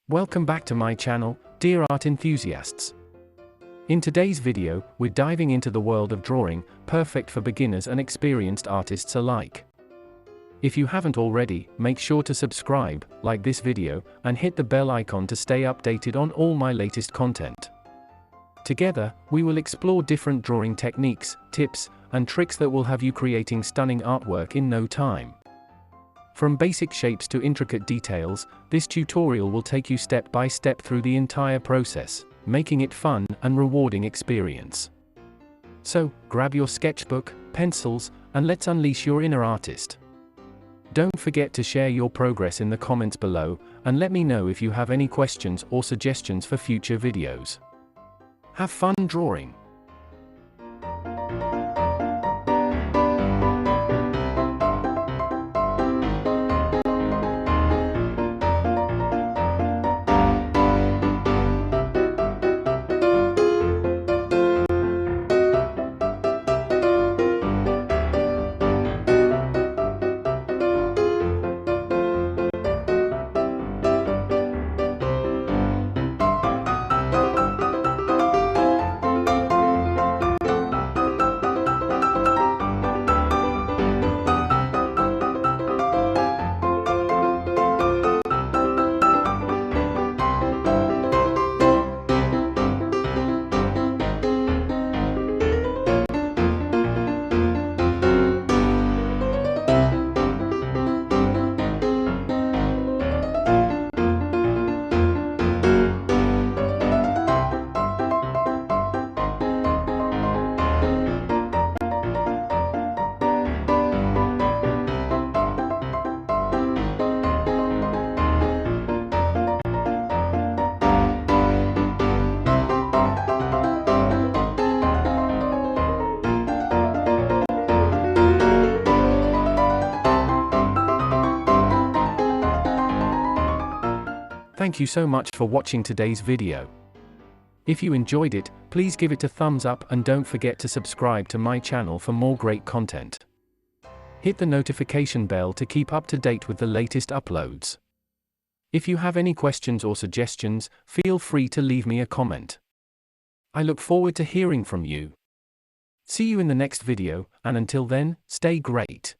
Welcome back to my channel, dear art enthusiasts. In today's video, we're diving into the world of drawing, perfect for beginners and experienced artists alike. If you haven't already, make sure to subscribe, like this video, and hit the bell icon to stay updated on all my latest content. Together, we will explore different drawing techniques, tips, and tricks that will have you creating stunning artwork in no time. From basic shapes to intricate details, this tutorial will take you step by step through the entire process, making it fun and rewarding experience. So, grab your sketchbook, pencils, and let's unleash your inner artist. Don't forget to share your progress in the comments below, and let me know if you have any questions or suggestions for future videos. Have fun drawing! Thank you so much for watching today's video. If you enjoyed it, please give it a thumbs up and don't forget to subscribe to my channel for more great content. Hit the notification bell to keep up to date with the latest uploads. If you have any questions or suggestions, feel free to leave me a comment. I look forward to hearing from you. See you in the next video, and until then, stay great.